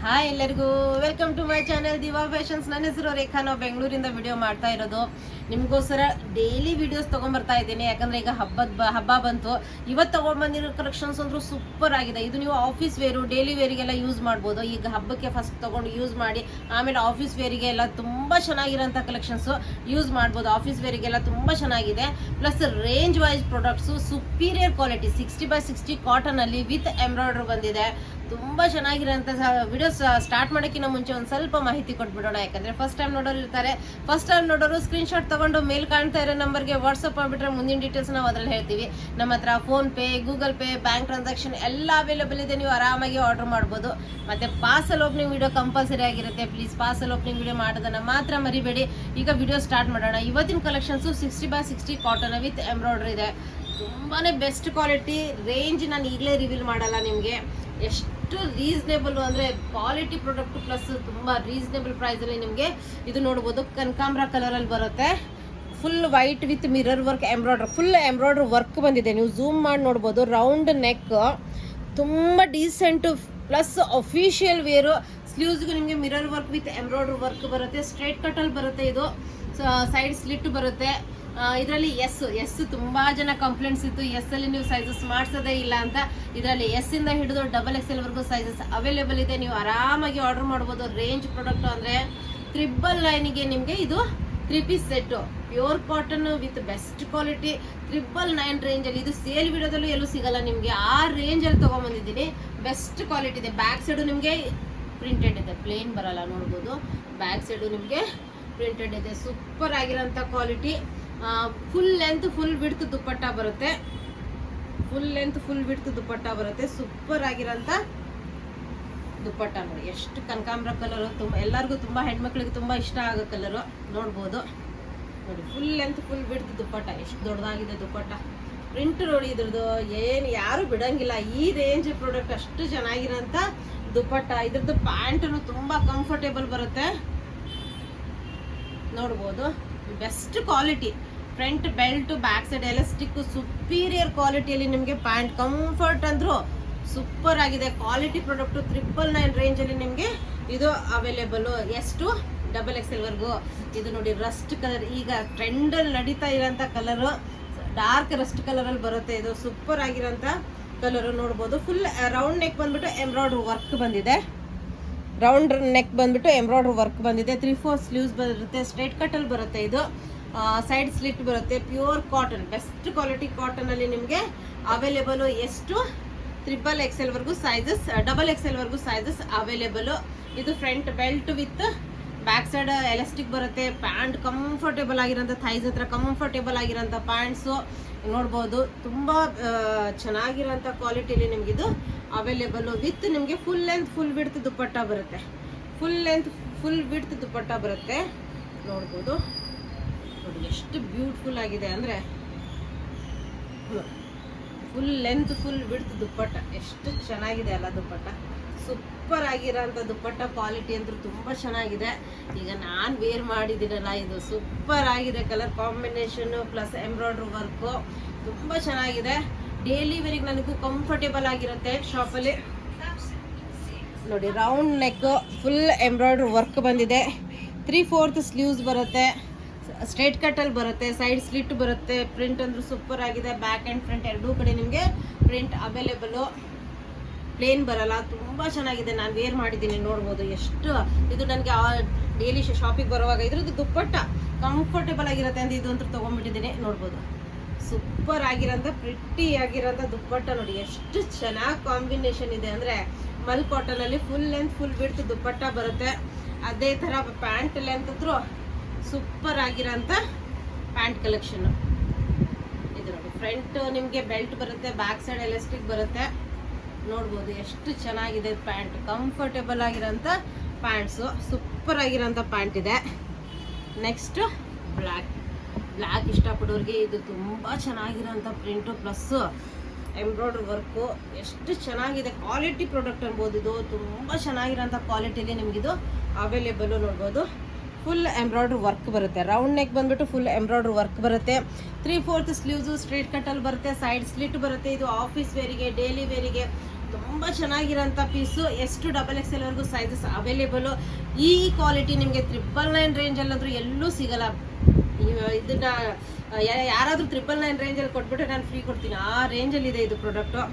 Hi ಎಲ್ಲರಿಗೂ welcome to my channel Diva fashions. ನನ್ನ ಹೆಸರು ರೇಖಾ. ನಾವು ಬೆಂಗಳೂರಿಂದ ವಿಡಿಯೋ ಮಾಡ್ತಾ ಇರೋದು ನಿಮಗೋಸ್ಕರ ಡೈಲಿ ವಿಡಿಯೋಸ್ ತೊಗೊಂಡ್ಬರ್ತಾ ಇದ್ದೀನಿ. ಯಾಕಂದರೆ ಈಗ ಹಬ್ಬ ಬಂತು. ಇವತ್ತು ತೊಗೊಂಡ್ಬಂದಿರೋ ಕಲೆಕ್ಷನ್ಸ್ ಅಂದರೂ ಸೂಪರ್ ಆಗಿದೆ. ಇದು ನೀವು ಆಫೀಸ್ ವೇರು ಡೈಲಿ ವೇರಿಗೆಲ್ಲ ಯೂಸ್ ಮಾಡ್ಬೋದು. ಈಗ ಹಬ್ಬಕ್ಕೆ ಫಸ್ಟ್ ತೊಗೊಂಡು ಯೂಸ್ ಮಾಡಿ ಆಮೇಲೆ ಆಫೀಸ್ ವೇರಿಗೆ ಎಲ್ಲ ತುಂಬ ಚೆನ್ನಾಗಿರೋಂಥ ಕಲೆಕ್ಷನ್ಸು ಯೂಸ್ ಮಾಡ್ಬೋದು. ಆಫೀಸ್ ವೇರಿಗೆಲ್ಲ ತುಂಬ ಚೆನ್ನಾಗಿದೆ. Plus range wise products superior quality 60x60 ಕಾಟನಲ್ಲಿ ವಿತ್ ಎಂಬ್ರಾಯ್ಡ್ರಿ ಬಂದಿದೆ. ತುಂಬ ಚೆನ್ನಾಗಿರೋಂಥ ವಿಡಿಯೋಸ್ ಸ್ಟಾರ್ಟ್ ಮಾಡೋಕ್ಕಿಂತ ಮುಂಚೆ ಒಂದು ಸ್ವಲ್ಪ ಮಾಹಿತಿ ಕೊಟ್ಬಿಡೋಣ. ಯಾಕಂದರೆ ಫಸ್ಟ್ ಟೈಮ್ ನೋಡೋರು ಇರ್ತಾರೆ. ಫಸ್ಟ್ ಟೈಮ್ ನೋಡೋರು ಸ್ಕ್ರೀನ್ಶಾಟ್ ತೊಗೊಂಡು ಮೇಲ್ ಕಾಣ್ತಾ ಇರೋ ನಂಬರ್ಗೆ ವಾಟ್ಸಪ್ ಮಾಡಿಬಿಟ್ರೆ ಮುಂದಿನ ಡೀಟೇಲ್ಸ್ ನಾವು ಅದರಲ್ಲಿ ಹೇಳ್ತೀವಿ. ನಮ್ಮ ಹತ್ರ PhonePe, Google pay, bank transaction ಎಲ್ಲ ಅವೈಲೇಬಲ್ ಇದೆ. ನೀವು ಆರಾಮಾಗಿ ಆರ್ಡರ್ ಮಾಡ್ಬೋದು. ಮತ್ತು ಪಾರ್ಸಲ್ ಓಪನಿಂಗ್ ವಿಡಿಯೋ ಕಂಪಲ್ಸರಿ ಆಗಿರುತ್ತೆ. ಪ್ಲೀಸ್ ಪಾರ್ಸಲ್ ಓಪನಿಂಗ್ ವಿಡಿಯೋ ಮಾಡೋದನ್ನು ಮಾತ್ರ ಮರಿಬೇಡಿ. ಈಗ ವಿಡಿಯೋ ಸ್ಟಾರ್ಟ್ ಮಾಡೋಣ. ಇವತ್ತಿನ collections 60x60 cotton with embroidery ಇದೆ. ತುಂಬಾ ಬೆಸ್ಟ್ ಕ್ವಾಲಿಟಿ ರೇಂಜ್. ನಾನು ಈಗಲೇ ರಿವೀಲ್ ಮಾಡಲ್ಲ ನಿಮಗೆ. ಎಷ್ಟು ರೀಸನೇಬಲ್ ಅಂದರೆ ಕ್ವಾಲಿಟಿ ಪ್ರಾಡಕ್ಟ್ ಪ್ಲಸ್ ತುಂಬ ರೀಸನೇಬಲ್ ಪ್ರೈಸಲ್ಲಿ ನಿಮಗೆ ಇದು ನೋಡ್ಬೋದು. ಕನಕಾಂಬ್ರ ಕಲರಲ್ಲಿ ಬರುತ್ತೆ. Full white with mirror work embroidery, full embroidery work ಬಂದಿದೆ. ನೀವು ಝೂಮ್ ಮಾಡಿ ನೋಡ್ಬೋದು. ರೌಂಡ್ ನೆಕ್, ತುಂಬ ಡೀಸೆಂಟು ಪ್ಲಸ್ ಅಫಿಷಿಯಲ್ ವೇರು. ಸ್ಲೀವ್ಸ್ಗೂ ನಿಮಗೆ mirror work with embroidery work ಬರುತ್ತೆ. ಸ್ಟ್ರೇಟ್ ಕಟ್ಟಲ್ಲಿ ಬರುತ್ತೆ. ಇದು ಸೈಡ್ ಸ್ಲಿಟ್ ಬರುತ್ತೆ. ಇದರಲ್ಲಿ ಎಸ್ ತುಂಬ ಜನ ಕಂಪ್ಲೇಂಟ್ಸ್ ಇತ್ತು, ಅಲ್ಲಿ ನೀವು ಸೈಜಸ್ ಮಾಡಿಸೋದೇ ಇಲ್ಲ ಅಂತ. ಇದರಲ್ಲಿ ಇಂದ ಹಿಡಿದು XXL ವರೆಗೂ ಸೈಜಸ್ ಅವೈಲೇಬಲ್ ಇದೆ. ನೀವು ಆರಾಮಾಗಿ ಆರ್ಡರ್ ಮಾಡ್ಬೋದು. ರೇಂಜ್ ಪ್ರಾಡಕ್ಟ್ ಅಂದರೆ 999ಗೆ ನಿಮಗೆ ಇದು 3 piece set, pure cotton with best quality 999 ರೇಂಜಲ್ಲಿ. ಇದು ಸೇಲ್ ವಿಡಿಯೋದಲ್ಲೂ ಎಲ್ಲೂ ಸಿಗಲ್ಲ ನಿಮಗೆ. ಆ ರೇಂಜಲ್ಲಿ ತೊಗೊಂಬಂದಿದ್ದೀನಿ. ಬೆಸ್ಟ್ ಕ್ವಾಲಿಟಿ ಇದೆ. ಬ್ಯಾಕ್ ಸೈಡು ನಿಮಗೆ ಪ್ರಿಂಟೆಡ್ ಇದೆ, ಪ್ಲೇನ್ ಬರಲ್ಲ ನೋಡ್ಬೋದು. ಬ್ಯಾಕ್ ಸೈಡು ನಿಮಗೆ ಪ್ರಿಂಟೆಡ್ ಇದೆ. ಸೂಪರ್ ಆಗಿರೋಂಥ quality. Full length full width dupatta ಬರುತ್ತೆ. ದುಪ್ಪಟ್ಟ ಬರುತ್ತೆ. ಸೂಪರ್ ಆಗಿರೋಂಥ ದುಪ್ಪಟ್ಟ ನೋಡಿ. ಎಷ್ಟು ಕನಕಾಂಬ್ರ ಕಲರು, ತುಂಬ ಎಲ್ಲರಿಗೂ ತುಂಬ ಹೆಣ್ಮಕ್ಳಿಗೆ ತುಂಬ ಇಷ್ಟ ಆಗೋ ಕಲರು ನೋಡ್ಬೋದು. ನೋಡಿ ಫುಲ್ ಲೆಂತ್ ಫುಲ್ ವಿಡ್ತ್ ದುಪ್ಪಟ್ಟ. ಎಷ್ಟು ದೊಡ್ಡದಾಗಿದೆ ದುಪ್ಪಟ್ಟ. ಪ್ರಿಂಟ್ ನೋಡಿ ಇದ್ರದ್ದು ಏನು ಯಾರು ಬಿಡಂಗಿಲ್ಲ. ಈ ರೇಂಜ್ ಪ್ರಾಡಕ್ಟ್ ಅಷ್ಟು ಚೆನ್ನಾಗಿರೋಂಥ ದುಪ್ಪಟ್ಟ. ಇದ್ರದ್ದು ಪ್ಯಾಂಟು ತುಂಬ ಕಂಫರ್ಟೇಬಲ್ ಬರುತ್ತೆ ನೋಡ್ಬೋದು. Best quality. Front belt, back side elastic, superior ಕ್ವಾಲಿಟಿಯಲ್ಲಿ ನಿಮಗೆ ಪ್ಯಾಂಟ್. ಕಂಫರ್ಟ್ ಅಂದರೂ ಸೂಪರ್ ಆಗಿದೆ. ಕ್ವಾಲಿಟಿ ಪ್ರಾಡಕ್ಟು 999 ರೇಂಜಲ್ಲಿ ನಿಮಗೆ ಇದು ಅವೈಲೇಬಲು. ಎಷ್ಟು XXL ವರೆಗೂ. ಇದು ನೋಡಿ ರಸ್ಟ್ ಕಲರ್, ಈಗ ಟ್ರೆಂಡಲ್ಲಿ ನಡೀತಾ ಇರೋಂಥ ಕಲರು. ಡಾರ್ಕ್ ರಸ್ಟ್ ಕಲರಲ್ಲಿ ಬರುತ್ತೆ. ಇದು ಸೂಪರ್ ಆಗಿರೋಂಥ ಕಲರು ನೋಡ್ಬೋದು. ಫುಲ್ ರೌಂಡ್ ನೆಕ್ ಬಂದ್ಬಿಟ್ಟು ಎಂಬ್ರಾಯ್ಡ್ರಿ ವರ್ಕ್ ಬಂದಿದೆ. ರೌಂಡ್ ನೆಕ್ ಬಂದ್ಬಿಟ್ಟು ಎಂಬ್ರಾಯ್ಡ್ರಿ ವರ್ಕ್ ಬಂದಿದೆ. 3/4 ಸ್ಲೀವ್ಸ್ ಬರುತ್ತೆ. ಸ್ಟ್ರೇಟ್ ಕಟ್ಟಲ್ಲಿ ಬರುತ್ತೆ. ಇದು ಸೈಡ್ ಸ್ಲಿಟ್ ಬರುತ್ತೆ. ಪ್ಯೂರ್ ಕಾಟನ್, ಬೆಸ್ಟ್ ಕ್ವಾಲಿಟಿ ಕಾಟನಲ್ಲಿ ನಿಮಗೆ ಅವೈಲೇಬಲು. ಎಷ್ಟು XXL ವರೆಗೂ ಸೈಜಸ್, XXL ವರೆಗೂ ಸೈಜಸ್ ಅವೈಲೇಬಲು. ಇದು front belt with back side elastic ಬರುತ್ತೆ. ಪ್ಯಾಂಟ್ ಕಂಫರ್ಟೇಬಲ್ ಆಗಿರೋಂಥ, ಥೈಸ್ ಹತ್ರ ಕಂಫರ್ಟೇಬಲ್ ಆಗಿರೋಂಥ ಪ್ಯಾಂಟ್ಸು ನೋಡ್ಬೋದು. ತುಂಬ ಚೆನ್ನಾಗಿರೋಂಥ ಕ್ವಾಲಿಟಿಯಲ್ಲಿ ನಿಮಗಿದು ಅವೈಲೇಬಲು. ವಿತ್ ನಿಮಗೆ full length full width dupatta ಬರುತ್ತೆ. Full length full width dupatta ಬರುತ್ತೆ ನೋಡ್ಬೋದು. ನೋಡಿ ಎಷ್ಟು ಬ್ಯೂಟಿಫುಲ್ ಆಗಿದೆ ಅಂದರೆ, ಫುಲ್ ಲೆಂತ್ ಫುಲ್ ವಿಡ್ತ್ ದುಪ್ಪಟ್ಟ. ಎಷ್ಟು ಚೆನ್ನಾಗಿದೆ ಅಲ್ಲ ದುಪ್ಪಟ್ಟ. ಸೂಪರ್ ಆಗಿರೋಂಥ ದುಪ್ಪಟ್ಟ. ಕ್ವಾಲಿಟಿ ಅಂತೂ ತುಂಬ ಚೆನ್ನಾಗಿದೆ. ಈಗ ನಾನು ವೇರ್ ಮಾಡಿದ್ದೀನಲ್ಲ, ಇದು ಸೂಪರ್ ಆಗಿದೆ. Colour combination plus embroidery work ತುಂಬ ಚೆನ್ನಾಗಿದೆ. ಡೈಲಿ ವೇರಿಗೆ ನನಗೂ ಕಂಫರ್ಟೇಬಲ್ ಆಗಿರುತ್ತೆ ಶಾಪಲ್ಲಿ. ನೋಡಿ round neck, full embroidery work ಬಂದಿದೆ. 3/4 ಸ್ಲೀವ್ಸ್ ಬರುತ್ತೆ. ಸ್ಟ್ರೇಟ್ ಕಟ್ಟಲ್ಲಿ ಬರುತ್ತೆ. ಸೈಡ್ ಸ್ಲಿಟ್ ಬರುತ್ತೆ. ಪ್ರಿಂಟ್ ಅಂದ್ರೂ ಸೂಪರ್ ಆಗಿದೆ. ಬ್ಯಾಕ್ ಆ್ಯಂಡ್ ಫ್ರಂಟ್ ಎರಡೂ ಕಡೆ ನಿಮಗೆ ಪ್ರಿಂಟ್ ಅವೈಲೇಬಲು. ಪ್ಲೇನ್ ಬರಲ್ಲ. ತುಂಬ ಚೆನ್ನಾಗಿದೆ. ನಾನು ವೇರ್ ಮಾಡಿದ್ದೀನಿ ನೋಡ್ಬೋದು. ಎಷ್ಟು ಇದು ನನಗೆ ಡೈಲಿ ಶಾಪಿಗೆ ಬರುವಾಗ ಇದ್ರದ್ದು ದುಪ್ಪಟ್ಟ ಕಂಫರ್ಟೇಬಲ್ ಆಗಿರುತ್ತೆ ಅಂತ ಇದು ಅಂತೂ ತೊಗೊಂಡ್ಬಿಟ್ಟಿದ್ದೀನಿ ನೋಡ್ಬೋದು. ಸೂಪರ್ ಆಗಿರೋಂಥ ಪ್ರಿಟ್ಟಿ ಆಗಿರೋಂಥ ದುಪ್ಪಟ್ಟ ನೋಡಿ. ಎಷ್ಟು ಚೆನ್ನಾಗಿ ಕಾಂಬಿನೇಷನ್ ಇದೆ ಅಂದರೆ, ಮಲ್ ಕಾಟನಲ್ಲಿ full length full width dupatta ಬರುತ್ತೆ. ಅದೇ ಥರ ಪ್ಯಾಂಟ್ ಲೆಂತ್ ಹತ್ರ ಸೂಪರ್ ಆಗಿರೋಂಥ ಪ್ಯಾಂಟ್ ಕಲೆಕ್ಷನ್ನು ಇದು ನೋಡಿ. ಫ್ರಂಟ್ ನಿಮಗೆ ಬೆಲ್ಟ್ ಬರುತ್ತೆ. ಬ್ಯಾಕ್ ಸೈಡ್ ಎಲಾಸ್ಟಿಕ್ ಬರುತ್ತೆ ನೋಡ್ಬೋದು. ಎಷ್ಟು ಚೆನ್ನಾಗಿದೆ ಪ್ಯಾಂಟ್. ಕಂಫರ್ಟೇಬಲ್ ಆಗಿರೋಂಥ ಪ್ಯಾಂಟ್ಸು. ಸೂಪರ್ ಆಗಿರೋಂಥ ಪ್ಯಾಂಟ್ ಇದೆ. ನೆಕ್ಸ್ಟ್ ಬ್ಲ್ಯಾಕ್ ಇಷ್ಟಪಡೋರಿಗೆ ಇದು ತುಂಬ ಚೆನ್ನಾಗಿರೋಂಥ ಪ್ರಿಂಟು ಪ್ಲಸ್ ಎಂಬ್ರಾಯ್ಡ್ರಿ ವರ್ಕು. ಎಷ್ಟು ಚೆನ್ನಾಗಿದೆ. ಕ್ವಾಲಿಟಿ ಪ್ರಾಡಕ್ಟ್ ಅನ್ಬೋದು. ಇದು ತುಂಬ ಚೆನ್ನಾಗಿರೋಂಥ ಕ್ವಾಲಿಟಿಲಿ ನಿಮಗಿದು ಅವೈಲೇಬಲು ನೋಡ್ಬೋದು. ಫುಲ್ ಎಂಬ್ರಾಯ್ಡ್ರಿ ವರ್ಕ್ ಬರುತ್ತೆ. ರೌಂಡ್ ನೆಕ್ ಬಂದ್ಬಿಟ್ಟು ಫುಲ್ ಎಂಬ್ರಾಯ್ಡ್ರಿ ವರ್ಕ್ ಬರುತ್ತೆ. 3/4 ಸ್ಲೀವ್ಸು ಸ್ಟ್ರೇಟ್ ಕಟ್ಟಲ್ಲಿ ಬರುತ್ತೆ. ಸೈಡ್ ಸ್ಲಿಟ್ ಬರುತ್ತೆ. ಇದು ಆಫೀಸ್ ವೇರಿಗೆ ಡೈಲಿ ವೇರಿಗೆ ತುಂಬ ಚೆನ್ನಾಗಿರೋಂಥ ಪೀಸು. ಎಷ್ಟು XXL ವರೆಗೂ ಸೈಜಸ್ ಅವೈಲೇಬಲು. ಈ ಕ್ವಾಲಿಟಿ ನಿಮಗೆ 999 ರೇಂಜಲ್ಲಾದರೂ ಎಲ್ಲೂ ಸಿಗಲ್ಲ. ಇದನ್ನ ಯಾರಾದರೂ 999 ರೇಂಜಲ್ಲಿ ಕೊಟ್ಬಿಟ್ರೆ ನಾನು ಫ್ರೀ ಕೊಡ್ತೀನಿ, ಆ ರೇಂಜಲ್ಲಿದೆ ಇದು product.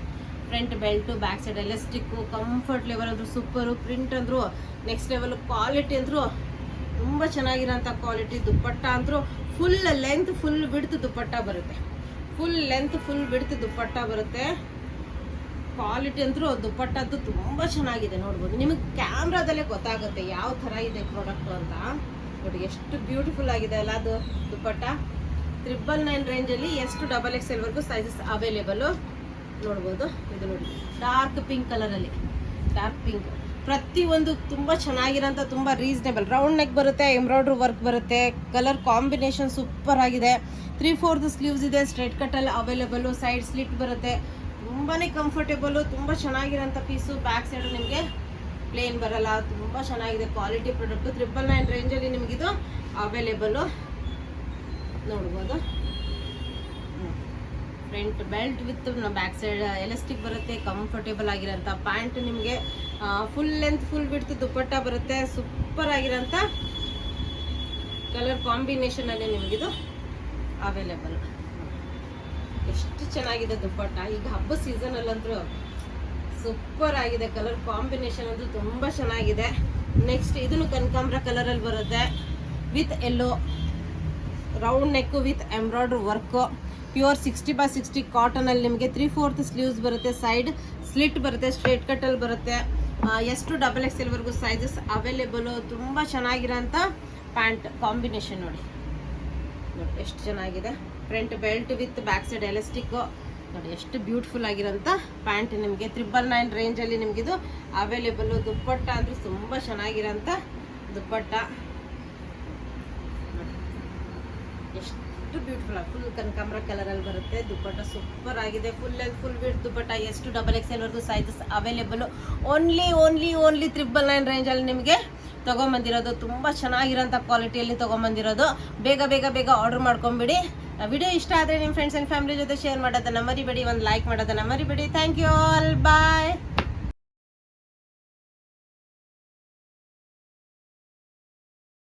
Front belt, back side elastic, comfort level ಅಂದರೂ ಸೂಪರು, ಪ್ರಿಂಟ್ ಅಂದರು ನೆಕ್ಸ್ಟ್ ಲೆವೆಲ್, ಕ್ವಾಲಿಟಿ ಅಂದರೂ ತುಂಬ ಚೆನ್ನಾಗಿರೋಂಥ ಕ್ವಾಲಿಟಿ. ದುಪ್ಪಟ್ಟ ಅಂದರೂ full length full width dupatta ಬರುತ್ತೆ. Full length full width dupatta ಬರುತ್ತೆ. ಕ್ವಾಲಿಟಿ ಅಂದರೂ ದುಪ್ಪಟ್ಟದ್ದು ತುಂಬ ಚೆನ್ನಾಗಿದೆ. ನೋಡ್ಬೋದು, ನಿಮಗೆ ಕ್ಯಾಮ್ರಾದಲ್ಲೇ ಗೊತ್ತಾಗುತ್ತೆ ಯಾವ ಥರ ಇದೆ ಪ್ರಾಡಕ್ಟು ಅಂತ. ನೋಡಿ ಎಷ್ಟು ಬ್ಯೂಟಿಫುಲ್ ಆಗಿದೆ ಅಲ್ಲ ಅದು ದುಪ್ಪಟ್ಟ. 999 ರೇಂಜಲ್ಲಿ ಎಷ್ಟು XXL ವರೆಗೂ ಸೈಜಸ್ ಅವೈಲೇಬಲು. ನೋಡ್ಬೋದು, ಇದು ನೋಡಿ ಡಾರ್ಕ್ ಪಿಂಕ್ ಕಲರಲ್ಲಿ, ಡಾರ್ಕ್ ಪಿಂಕ್. ಪ್ರತಿಯೊಂದು ತುಂಬ ಚೆನ್ನಾಗಿರೋಂಥ, ತುಂಬ ರೀಸನೇಬಲ್. ರೌಂಡ್ ನೆಕ್ ಬರುತ್ತೆ, ಎಂಬ್ರಾಯ್ಡ್ರಿ ವರ್ಕ್ ಬರುತ್ತೆ, ಕಲರ್ ಕಾಂಬಿನೇಷನ್ ಸೂಪರ್ ಆಗಿದೆ. 3/4 ಸ್ಲೀವ್ಸ್ ಇದೆ, ಸ್ಟ್ರೈಟ್ ಕಟ್ಟಲ್ಲಿ ಅವೈಲೇಬಲು. ಸೈಡ್ ಸ್ಲಿಟ್ ಬರುತ್ತೆ, ತುಂಬಾ ಕಂಫರ್ಟೇಬಲು, ತುಂಬ ಚೆನ್ನಾಗಿರೋಂಥ ಪೀಸು. ಬ್ಯಾಕ್ ಸೈಡು ನಿಮಗೆ ಪ್ಲೇನ್ ಬರಲ್ಲ, ತುಂಬ ಚೆನ್ನಾಗಿದೆ ಕ್ವಾಲಿಟಿ ಪ್ರಾಡಕ್ಟು. 999 ರೇಂಜಲ್ಲಿ ನಿಮಗಿದು ಅವೈಲೇಬಲು. ನೋಡ್ಬೋದು, front belt with back side elastic ಬರುತ್ತೆ. ಕಂಫರ್ಟೇಬಲ್ ಆಗಿರೋಂಥ ಪ್ಯಾಂಟ್ ನಿಮಗೆ. Full length full width dupatta ಬರುತ್ತೆ. ಸೂಪರ್ ಆಗಿರೋಂಥ ಕಲರ್ ಕಾಂಬಿನೇಷನಲ್ಲಿ ನಿಮಗಿದು ಅವೈಲೇಬಲ್. ಎಷ್ಟು ಚೆನ್ನಾಗಿದೆ ದುಪ್ಪಟ್ಟ. ಈಗ ಹಬ್ಬ ಸೀಸನಲ್ಲಂತೂ ಸೂಪರ್ ಆಗಿದೆ. ಕಲರ್ ಕಾಂಬಿನೇಷನ್ ಅಂತೂ ತುಂಬ ಚೆನ್ನಾಗಿದೆ. ನೆಕ್ಸ್ಟ್ ಇದನ್ನು ಕನಕಾಂಬ್ರ ಕಲರಲ್ಲಿ ಬರುತ್ತೆ with yellow, round neck with embroidery work. Pure 60/60 ಕಾಟನಲ್ಲಿ ನಿಮಗೆ 3/4 ಸ್ಲೀವ್ಸ್ ಬರುತ್ತೆ. ಸೈಡ್ ಸ್ಲಿಟ್ ಬರುತ್ತೆ, ಸ್ಟ್ರೇಟ್ ಕಟ್ಟಲ್ಲಿ ಬರುತ್ತೆ. ಎಷ್ಟು XXL ವರೆಗೂ ಸೈಜಸ್ ಅವೈಲೇಬಲು. ತುಂಬ ಚೆನ್ನಾಗಿರೋಂಥ ಪ್ಯಾಂಟ್ ಕಾಂಬಿನೇಷನ್ ನೋಡಿ ಎಷ್ಟು ಚೆನ್ನಾಗಿದೆ. Front belt with back side elastic. ನೋಡಿ ಎಷ್ಟು ಬ್ಯೂಟಿಫುಲ್ ಆಗಿರೋಂಥ ಪ್ಯಾಂಟ್ ನಿಮಗೆ 999 ರೇಂಜಲ್ಲಿ ನಿಮಗಿದು ಅವೈಲೇಬಲು. ದುಪ್ಪಟ್ಟ ಅಂದರೆ ತುಂಬ ಚೆನ್ನಾಗಿರೋಂಥ ದುಪ್ಪಟ್ಟ. ಎಷ್ಟು ಬ್ಯೂಟಿಫುಲ್ ಆಗಿ ಫುಲ್ ಕನಕಾಂಬ್ರ ಕಲರಲ್ಲಿ ಬರುತ್ತೆ. ದುಪ್ಪಟ್ಟ ಸೂಪರ್ ಆಗಿದೆ. ಫುಲ್ ಲೆಂತ್ ಫುಲ್ ವಿಡ್ತ್ ದುಪ್ಪಟ್ಟ. ಎಷ್ಟು XXL ವರೆಗೂ ಸೈಜಸ್ ಅವೈಲೇಬಲು. ಓನ್ಲಿ 999 ರೇಂಜಲ್ಲಿ ನಿಮಗೆ ತೊಗೊಂಬಂದಿರೋದು. ತುಂಬ ಚೆನ್ನಾಗಿರೋಂಥ ಕ್ವಾಲಿಟಿಯಲ್ಲಿ ತೊಗೊಂಬಂದಿರೋದು. ಬೇಗ ಬೇಗ ಬೇಗ ಆರ್ಡರ್ ಮಾಡ್ಕೊಂಬಿಡಿ. ವಿಡಿಯೋ ಇಷ್ಟ ಆದರೆ ನಿಮ್ಮ ಫ್ರೆಂಡ್ಸ್ ಆ್ಯಂಡ್ ಫ್ಯಾಮಿಲಿ ಜೊತೆ ಶೇರ್ ಮಾಡೋದನ್ನು ಮರಿಬೇಡಿ. ಒಂದು ಲೈಕ್ ಮಾಡೋದನ್ನು ಮರಿಬೇಡಿ. Thank you all, bye.